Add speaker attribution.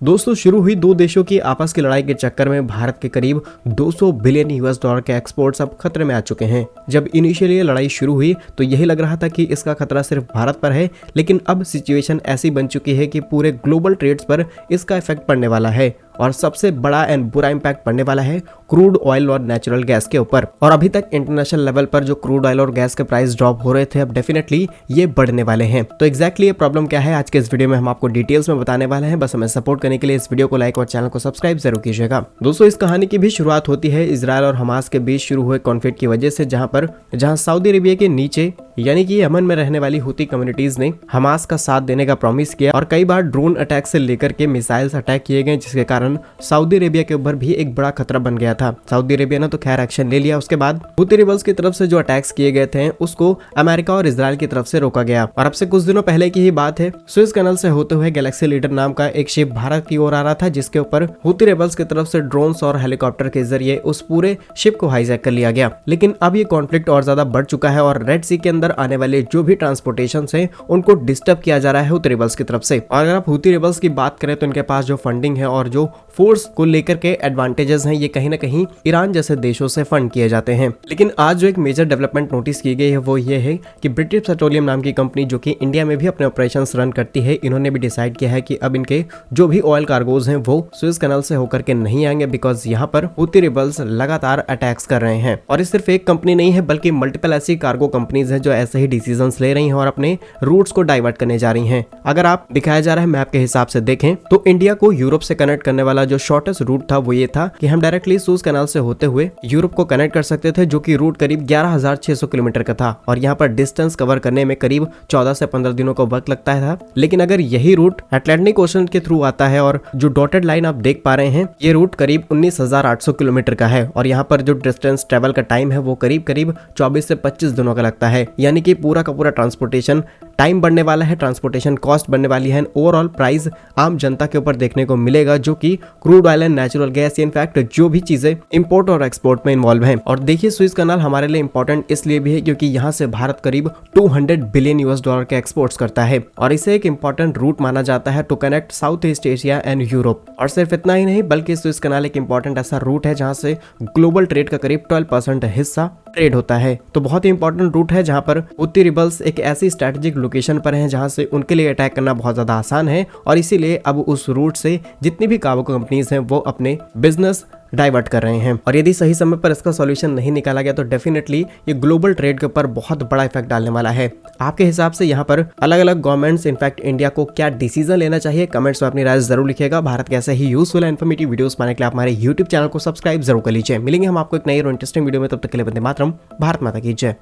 Speaker 1: दोस्तों शुरू हुई दो देशों की आपस की लड़ाई के चक्कर में भारत के करीब 200 बिलियन यूएस डॉलर के एक्सपोर्ट्स अब खतरे में आ चुके हैं। जब इनिशियली ये लड़ाई शुरू हुई तो यही लग रहा था कि इसका खतरा सिर्फ भारत पर है, लेकिन अब सिचुएशन ऐसी बन चुकी है कि पूरे ग्लोबल ट्रेड्स पर इसका इफेक्ट पड़ने वाला है और सबसे बड़ा एंड बुरा इम्पैक्ट पड़ने वाला है क्रूड ऑयल और नेचुरल गैस के ऊपर। और अभी तक इंटरनेशनल लेवल पर जो क्रूड ऑयल और गैस के प्राइस ड्रॉप हो रहे थे, अब डेफिनेटली ये बढ़ने वाले हैं। तो एग्जैक्टली ये प्रॉब्लम क्या है, आज के इस वीडियो में हम आपको डिटेल्स में बताने वाले हैं। बस हमें सपोर्ट करने के लिए इस वीडियो को लाइक और चैनल को सब्सक्राइब जरूर कीजिएगा। दोस्तों इस कहानी की भी शुरुआत होती है इजरायल और हमास के बीच शुरू हुए कॉन्फ्लिक्ट की वजह से, जहां सऊदी अरेबिया के नीचे यानी कि यमन में रहने वाली हुती कम्युनिटीज ने हमास का साथ देने का प्रॉमिस किया और कई बार ड्रोन अटैक से लेकर के मिसाइल्स अटैक किए गए, जिसके कारण सऊदी अरेबिया के ऊपर भी एक बड़ा खतरा बन गया था। सऊदी अरेबिया ने तो खैर एक्शन ले लिया। उसके बाद हुती रिबल्स की तरफ से जो अटैक्स किए गए थे उसको अमेरिका और इजरायल की तरफ से रोका गया। और अब से कुछ दिनों पहले की ही बात है, सुएज कैनल से होते हुए गैलेक्सी लीडर नाम का एक शिप भारत की ओर आ रहा था, जिसके ऊपर हुती रिबल्स की तरफ से ड्रोन्स और हेलीकॉप्टर के जरिए उस पूरे शिप को हाईजैक कर लिया गया। लेकिन अब ये कॉन्फ्लिक्ट और ज्यादा बढ़ चुका है और रेड सी के अंदर आने वाले जो भी ट्रांसपोर्टेशन है उनको डिस्टर्ब किया जा रहा है हुती रिबल्स की तरफ से। और अगर आप हुती रिबल्स की बात करें तो इनके पास जो फंडिंग है और जो फोर्स को लेकर के एडवांटेजेस हैं, ये कहीं ना कहीं ईरान जैसे देशों से फंड किए जाते हैं। लेकिन आज जो एक मेजर डेवलपमेंट नोटिस की गई है वो ये है कि ब्रिटिश पेट्रोलियम नाम की कंपनी, जो कि इंडिया में भी अपने ऑपरेशंस रन करती है, इन्होंने भी डिसाइड किया है कि अब इनके जो भी ऑयल कार्गोज हैं वो सुएज कैनल से होकर के नहीं आएंगे, बिकॉज यहाँ पर हुती रिबल्स लगातार अटैक्स कर रहे हैं। और ये सिर्फ एक कंपनी नहीं है, बल्कि मल्टीपल ऐसी कार्गो कंपनीज हैं जो ऐसे ही डिसीजंस ले रही हैं और अपने रूट्स को डाइवर्ट करने जा रही हैं। अगर आप दिखाया जा रहा है मैप के हिसाब से देखें तो इंडिया को यूरोप से कनेक्ट करने वाला जो शॉर्टेस्ट रूट था वो ये था कि हम डायरेक्टली सुएज कैनाल से होते हुए यूरोप को कनेक्ट कर सकते थे, जो कि रूट करीब 11,600 किलोमीटर का था और यहाँ पर डिस्टेंस कवर करने में करीब 14 से 15 दिनों का वक्त लगता था। लेकिन अगर यही रूट अटलांटिक ओशन के थ्रू आता है और जो डॉटेड लाइन आप देख पा रहे हैं, ये रूट करीब 19,800 किलोमीटर का है और यहाँ पर जो डिस्टेंस ट्रेवल का टाइम है वो करीब 24 से 25 दिनों का लगता है। यानी कि पूरा का पूरा ट्रांसपोर्टेशन टाइम बढ़ने वाला है, ट्रांसपोर्टेशन कॉस्ट बढ़ने वाली है, ओवरऑल प्राइस आम जनता के ऊपर देखने को मिलेगा, जो कि crude oil and natural gas, in fact जो भी चीजें इंपोर्ट और एक्सपोर्ट में इन्वॉल्व हैं। और देखिए सुएज कैनाल हमारे लिए इंपॉर्टेंट इसलिए भी है क्योंकि यहाँ से भारत करीब 200 बिलियन यूएस डॉलर के एक्सपोर्ट्स करता है और इसे एक इंपॉर्टेंट रूट माना जाता है to connect South East Asia and Europe. और सिर्फ इतना ही नहीं, बल्कि सुएज कैनाल एक इंपॉर्टेंट ऐसा रूट है जहाँ से ग्लोबल ट्रेड का करीब 12% हिस्सा ट्रेड होता है। तो बहुत ही इंपॉर्टेंट रूट है जहां पर हुती रिबल्स एक ऐसी स्ट्रेटेजिक लोकेशन पर हैं जहां से उनके लिए अटैक करना बहुत ज्यादा आसान है और इसीलिए अब उस रूट से जितनी भी कार्गो कंपनीज हैं वो अपने बिजनेस डाइवर्ट कर रहे हैं। और यदि सही समय पर इसका सॉल्यूशन नहीं निकाला गया तो डेफिनेटली ये ग्लोबल ट्रेड के ऊपर बहुत बड़ा इफेक्ट डालने वाला है। आपके हिसाब से यहाँ पर अलग अलग गवर्नमेंट्स, इनफैक्ट इंडिया को क्या डिसीजन लेना चाहिए, कमेंट्स में अपनी राय जरूर लिखिएगा। भारत के ऐसे ही यूजफुल एंड इन्फॉर्मेटिव वीडियोस पाने के लिए आप हमारे यूट्यूब चैनल को सब्सक्राइब जरूर कर लीजिए। मिलेंगे हम आपको एक नई और इंटरेस्टिंग वीडियो में, तब तक के लिए वंदे मातरम, भारत माता की जय।